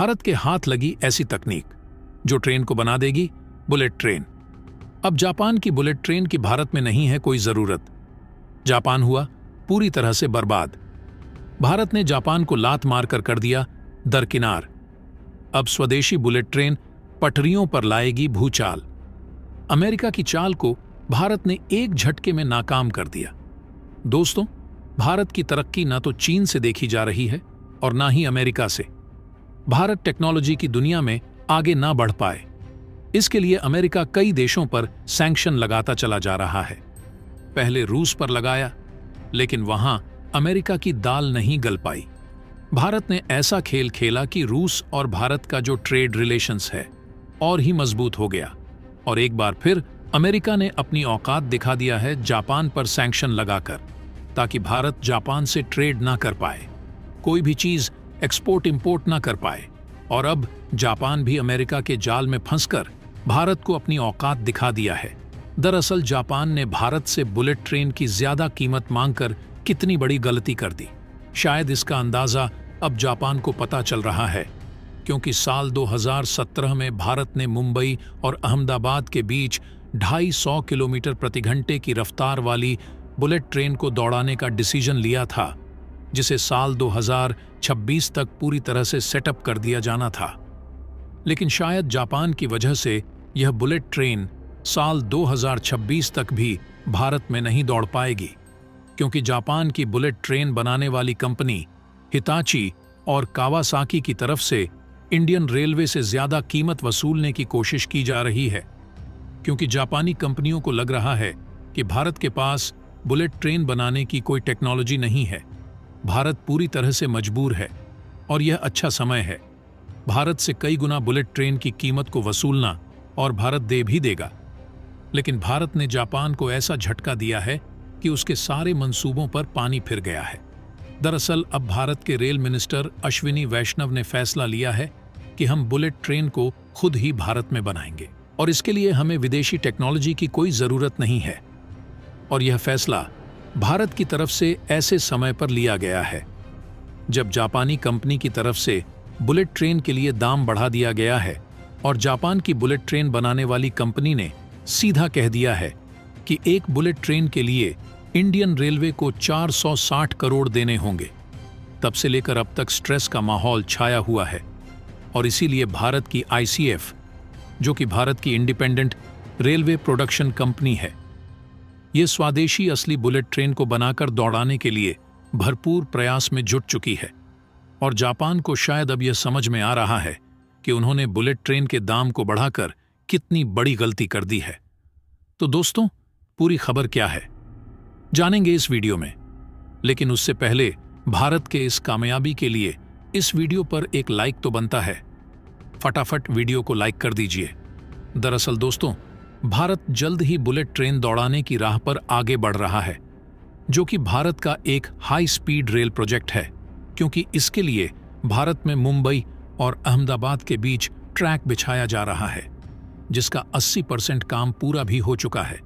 भारत के हाथ लगी ऐसी तकनीक जो ट्रेन को बना देगी बुलेट ट्रेन। अब जापान की बुलेट ट्रेन की भारत में नहीं है कोई जरूरत। जापान हुआ पूरी तरह से बर्बाद। भारत ने जापान को लात मारकर कर दिया दरकिनार। अब स्वदेशी बुलेट ट्रेन पटरियों पर लाएगी भूचाल। अमेरिका की चाल को भारत ने एक झटके में नाकाम कर दिया। दोस्तों, भारत की तरक्की ना तो चीन से देखी जा रही है और ना ही अमेरिका से। भारत टेक्नोलॉजी की दुनिया में आगे ना बढ़ पाए, इसके लिए अमेरिका कई देशों पर सैंक्शन लगाता चला जा रहा है। पहले रूस पर लगाया, लेकिन वहां अमेरिका की दाल नहीं गल पाई। भारत ने ऐसा खेल खेला कि रूस और भारत का जो ट्रेड रिलेशंस है और ही मजबूत हो गया, और एक बार फिर अमेरिका ने अपनी औकात दिखा दिया है जापान पर सैंक्शन लगाकर, ताकि भारत जापान से ट्रेड ना कर पाए, कोई भी चीज एक्सपोर्ट इंपोर्ट ना कर पाए। और अब जापान भी अमेरिका के जाल में फंसकर भारत को अपनी औकात दिखा दिया है। दरअसल जापान ने भारत से बुलेट ट्रेन की ज्यादा कीमत मांगकर कितनी बड़ी गलती कर दी, शायद इसका अंदाजा अब जापान को पता चल रहा है, क्योंकि साल 2017 में भारत ने मुंबई और अहमदाबाद के बीच 250 किलोमीटर प्रति घंटे की रफ्तार वाली बुलेट ट्रेन को दौड़ाने का डिसीजन लिया था, जिसे साल 2026 तक पूरी तरह से सेटअप कर दिया जाना था। लेकिन शायद जापान की वजह से यह बुलेट ट्रेन साल 2026 तक भी भारत में नहीं दौड़ पाएगी, क्योंकि जापान की बुलेट ट्रेन बनाने वाली कंपनी हिताची और कावासाकी की तरफ से इंडियन रेलवे से ज्यादा कीमत वसूलने की कोशिश की जा रही है, क्योंकि जापानी कंपनियों को लग रहा है कि भारत के पास बुलेट ट्रेन बनाने की कोई टेक्नोलॉजी नहीं है। भारत पूरी तरह से मजबूर है और यह अच्छा समय है भारत से कई गुना बुलेट ट्रेन की कीमत को वसूलना, और भारत दे भी देगा। लेकिन भारत ने जापान को ऐसा झटका दिया है कि उसके सारे मंसूबों पर पानी फिर गया है। दरअसल अब भारत के रेल मिनिस्टर अश्विनी वैष्णव ने फैसला लिया है कि हम बुलेट ट्रेन को खुद ही भारत में बनाएंगे, और इसके लिए हमें विदेशी टेक्नोलॉजी की कोई जरूरत नहीं है। और यह फैसला भारत की तरफ से ऐसे समय पर लिया गया है जब जापानी कंपनी की तरफ से बुलेट ट्रेन के लिए दाम बढ़ा दिया गया है, और जापान की बुलेट ट्रेन बनाने वाली कंपनी ने सीधा कह दिया है कि एक बुलेट ट्रेन के लिए इंडियन रेलवे को 460 करोड़ देने होंगे। तब से लेकर अब तक स्ट्रेस का माहौल छाया हुआ है, और इसीलिए भारत की ICF, जो कि भारत की इंडिपेंडेंट रेलवे प्रोडक्शन कंपनी है, ये स्वदेशी असली बुलेट ट्रेन को बनाकर दौड़ाने के लिए भरपूर प्रयास में जुट चुकी है। और जापान को शायद अब यह समझ में आ रहा है कि उन्होंने बुलेट ट्रेन के दाम को बढ़ाकर कितनी बड़ी गलती कर दी है। तो दोस्तों, पूरी खबर क्या है जानेंगे इस वीडियो में, लेकिन उससे पहले भारत के इस कामयाबी के लिए इस वीडियो पर एक लाइक तो बनता है। फटाफट वीडियो को लाइक कर दीजिए। दरअसल दोस्तों, भारत जल्द ही बुलेट ट्रेन दौड़ाने की राह पर आगे बढ़ रहा है, जो कि भारत का एक हाई स्पीड रेल प्रोजेक्ट है, क्योंकि इसके लिए भारत में मुंबई और अहमदाबाद के बीच ट्रैक बिछाया जा रहा है, जिसका 80% काम पूरा भी हो चुका है।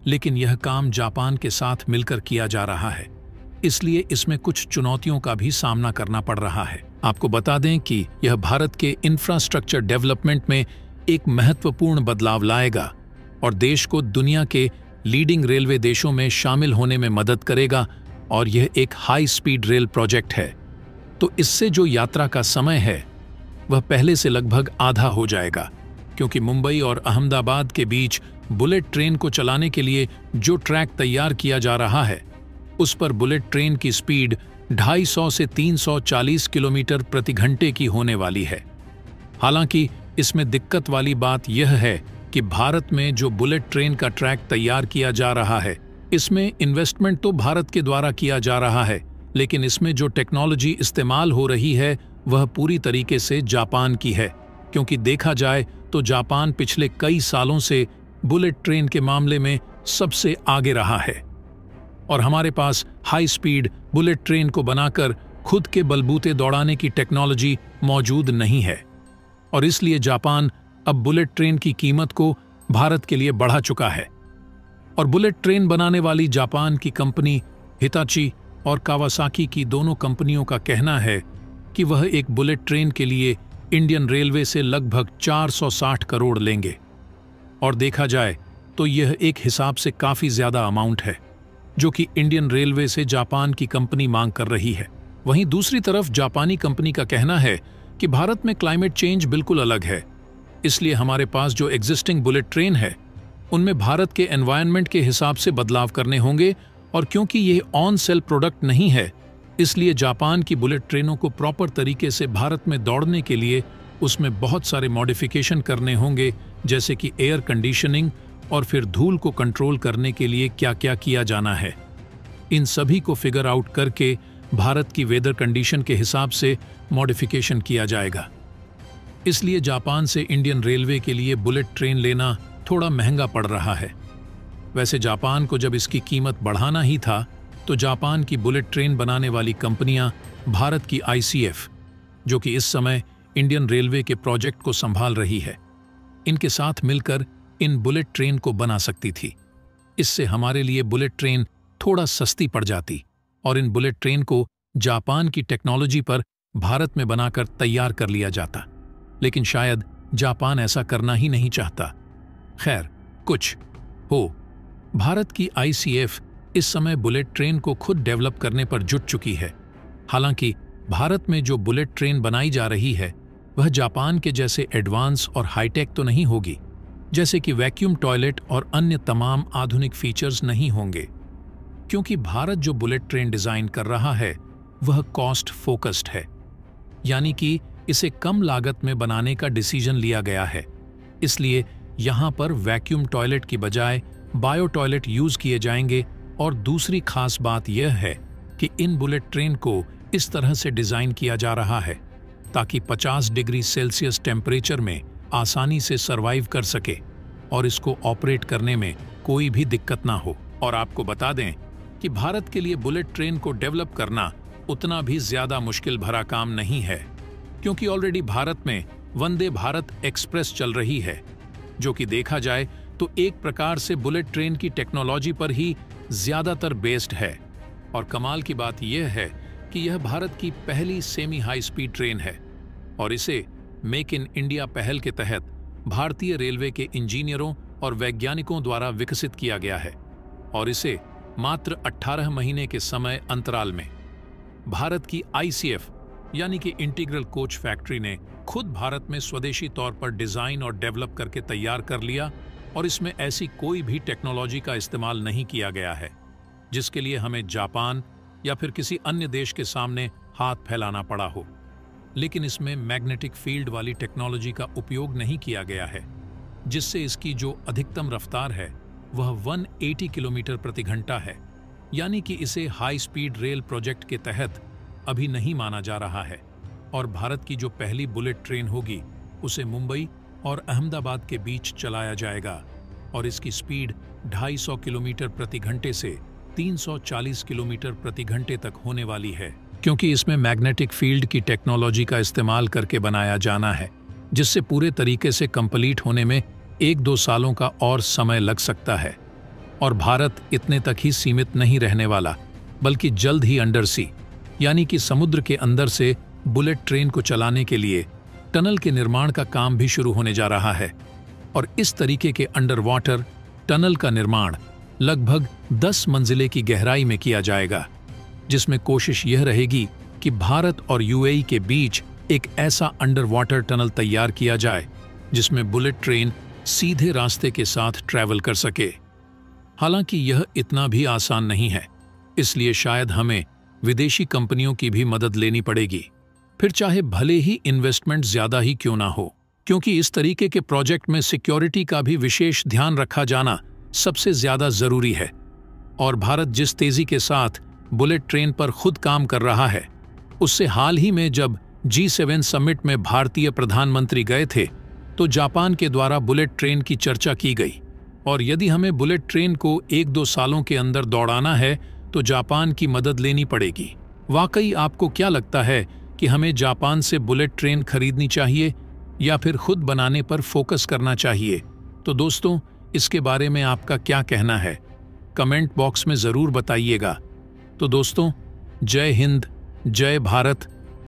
लेकिन यह काम जापान के साथ मिलकर किया जा रहा है, इसलिए इसमें कुछ चुनौतियों का भी सामना करना पड़ रहा है। आपको बता दें कि यह भारत के इंफ्रास्ट्रक्चर डेवलपमेंट में एक महत्वपूर्ण बदलाव लाएगा और देश को दुनिया के लीडिंग रेलवे देशों में शामिल होने में मदद करेगा, और यह एक हाई स्पीड रेल प्रोजेक्ट है। तो इससे जो यात्रा का समय है वह पहले से लगभग आधा हो जाएगा, क्योंकि मुंबई और अहमदाबाद के बीच बुलेट ट्रेन को चलाने के लिए जो ट्रैक तैयार किया जा रहा है, उस पर बुलेट ट्रेन की स्पीड 250 से 340 किलोमीटर प्रति घंटे की होने वाली है। हालांकि इसमें दिक्कत वाली बात यह है कि भारत में जो बुलेट ट्रेन का ट्रैक तैयार किया जा रहा है, इसमें इन्वेस्टमेंट तो भारत के द्वारा किया जा रहा है, लेकिन इसमें जो टेक्नोलॉजी इस्तेमाल हो रही है वह पूरी तरीके से जापान की है, क्योंकि देखा जाए तो जापान पिछले कई सालों से बुलेट ट्रेन के मामले में सबसे आगे रहा है, और हमारे पास हाई स्पीड बुलेट ट्रेन को बनाकर खुद के बलबूते दौड़ाने की टेक्नोलॉजी मौजूद नहीं है, और इसलिए जापान अब बुलेट ट्रेन की कीमत को भारत के लिए बढ़ा चुका है। और बुलेट ट्रेन बनाने वाली जापान की कंपनी हिताची और कावासाकी की दोनों कंपनियों का कहना है कि वह एक बुलेट ट्रेन के लिए इंडियन रेलवे से लगभग 460 करोड़ लेंगे। और देखा जाए तो यह एक हिसाब से काफी ज्यादा अमाउंट है जो कि इंडियन रेलवे से जापान की कंपनी मांग कर रही है। वहीं दूसरी तरफ जापानी कंपनी का कहना है कि भारत में क्लाइमेट चेंज बिल्कुल अलग है, इसलिए हमारे पास जो एग्जिस्टिंग बुलेट ट्रेन है उनमें भारत के एनवायरनमेंट के हिसाब से बदलाव करने होंगे। और क्योंकि यह ऑन सेल प्रोडक्ट नहीं है, इसलिए जापान की बुलेट ट्रेनों को प्रॉपर तरीके से भारत में दौड़ने के लिए उसमें बहुत सारे मॉडिफिकेशन करने होंगे, जैसे कि एयर कंडीशनिंग और फिर धूल को कंट्रोल करने के लिए क्या क्या किया जाना है। इन सभी को फिगर आउट करके भारत की वेदर कंडीशन के हिसाब से मॉडिफिकेशन किया जाएगा। इसलिए जापान से इंडियन रेलवे के लिए बुलेट ट्रेन लेना थोड़ा महंगा पड़ रहा है। वैसे जापान को जब इसकी कीमत बढ़ाना ही था तो जापान की बुलेट ट्रेन बनाने वाली कंपनियां भारत की ICF, जो कि इस समय इंडियन रेलवे के प्रोजेक्ट को संभाल रही है, इनके साथ मिलकर इन बुलेट ट्रेन को बना सकती थी। इससे हमारे लिए बुलेट ट्रेन थोड़ा सस्ती पड़ जाती और इन बुलेट ट्रेन को जापान की टेक्नोलॉजी पर भारत में बनाकर तैयार कर लिया जाता। लेकिन शायद जापान ऐसा करना ही नहीं चाहता। खैर, कुछ हो, भारत की ICF इस समय बुलेट ट्रेन को खुद डेवलप करने पर जुट चुकी है। हालांकि भारत में जो बुलेट ट्रेन बनाई जा रही है वह जापान के जैसे एडवांस और हाईटेक तो नहीं होगी, जैसे कि वैक्यूम टॉयलेट और अन्य तमाम आधुनिक फीचर्स नहीं होंगे, क्योंकि भारत जो बुलेट ट्रेन डिजाइन कर रहा है वह कॉस्ट फोकस्ड है, यानी कि इसे कम लागत में बनाने का डिसीजन लिया गया है। इसलिए यहाँ पर वैक्यूम टॉयलेट की बजाय बायो टॉयलेट यूज किए जाएंगे। और दूसरी खास बात यह है कि इन बुलेट ट्रेन को इस तरह से डिजाइन किया जा रहा है ताकि 50 डिग्री सेल्सियस टेम्परेचर में आसानी से सरवाइव कर सके और इसको ऑपरेट करने में कोई भी दिक्कत ना हो। और आपको बता दें कि भारत के लिए बुलेट ट्रेन को डेवलप करना उतना भी ज्यादा मुश्किल भरा काम नहीं है, क्योंकि ऑलरेडी भारत में वंदे भारत एक्सप्रेस चल रही है, जो कि देखा जाए तो एक प्रकार से बुलेट ट्रेन की टेक्नोलॉजी पर ही ज्यादातर बेस्ड है। और कमाल की बात यह है कि यह भारत की पहली सेमी हाई स्पीड ट्रेन है और इसे मेक इन इंडिया पहल के तहत भारतीय रेलवे के इंजीनियरों और वैज्ञानिकों द्वारा विकसित किया गया है। और इसे मात्र 18 महीने के समय अंतराल में भारत की ICF यानी कि इंटीग्रल कोच फैक्ट्री ने खुद भारत में स्वदेशी तौर पर डिजाइन और डेवलप करके तैयार कर लिया। और इसमें ऐसी कोई भी टेक्नोलॉजी का इस्तेमाल नहीं किया गया है जिसके लिए हमें जापान या फिर किसी अन्य देश के सामने हाथ फैलाना पड़ा हो। लेकिन इसमें मैग्नेटिक फील्ड वाली टेक्नोलॉजी का उपयोग नहीं किया गया है, जिससे इसकी जो अधिकतम रफ्तार है वह 180 किलोमीटर प्रति घंटा है, यानी कि इसे हाई स्पीड रेल प्रोजेक्ट के तहत अभी नहीं माना जा रहा है। और भारत की जो पहली बुलेट ट्रेन होगी उसे मुंबई और अहमदाबाद के बीच चलाया जाएगा और इसकी स्पीड 250 किलोमीटर प्रति घंटे से 340 किलोमीटर प्रति घंटे तक होने वाली है, क्योंकि इसमें मैग्नेटिक फील्ड की टेक्नोलॉजी का इस्तेमाल करके बनाया जाना है, जिससे पूरे तरीके से कंप्लीट होने में 1-2 सालों का और समय लग सकता है। और भारत इतने तक ही सीमित नहीं रहने वाला, बल्कि जल्द ही अंडर सी यानी कि समुद्र के अंदर से बुलेट ट्रेन को चलाने के लिए टनल के निर्माण का काम भी शुरू होने जा रहा है। और इस तरीके के अंडर वाटर टनल का निर्माण लगभग 10 मंजिले की गहराई में किया जाएगा, जिसमें कोशिश यह रहेगी कि भारत और UAE के बीच एक ऐसा अंडर वाटर टनल तैयार किया जाए जिसमें बुलेट ट्रेन सीधे रास्ते के साथ ट्रैवल कर सके। हालांकि यह इतना भी आसान नहीं है, इसलिए शायद हमें विदेशी कंपनियों की भी मदद लेनी पड़ेगी, फिर चाहे भले ही इन्वेस्टमेंट ज्यादा ही क्यों ना हो, क्योंकि इस तरीके के प्रोजेक्ट में सिक्योरिटी का भी विशेष ध्यान रखा जाना सबसे ज्यादा जरूरी है। और भारत जिस तेजी के साथ बुलेट ट्रेन पर खुद काम कर रहा है, उससे हाल ही में जब G7 समिट में भारतीय प्रधानमंत्री गए थे तो जापान के द्वारा बुलेट ट्रेन की चर्चा की गई। और यदि हमें बुलेट ट्रेन को 1-2 सालों के अंदर दौड़ाना है तो जापान की मदद लेनी पड़ेगी। वाकई आपको क्या लगता है कि हमें जापान से बुलेट ट्रेन खरीदनी चाहिए या फिर खुद बनाने पर फोकस करना चाहिए? तो दोस्तों, इसके बारे में आपका क्या कहना है? कमेंट बॉक्स में ज़रूर बताइएगा। तो दोस्तों, जय हिंद, जय भारत।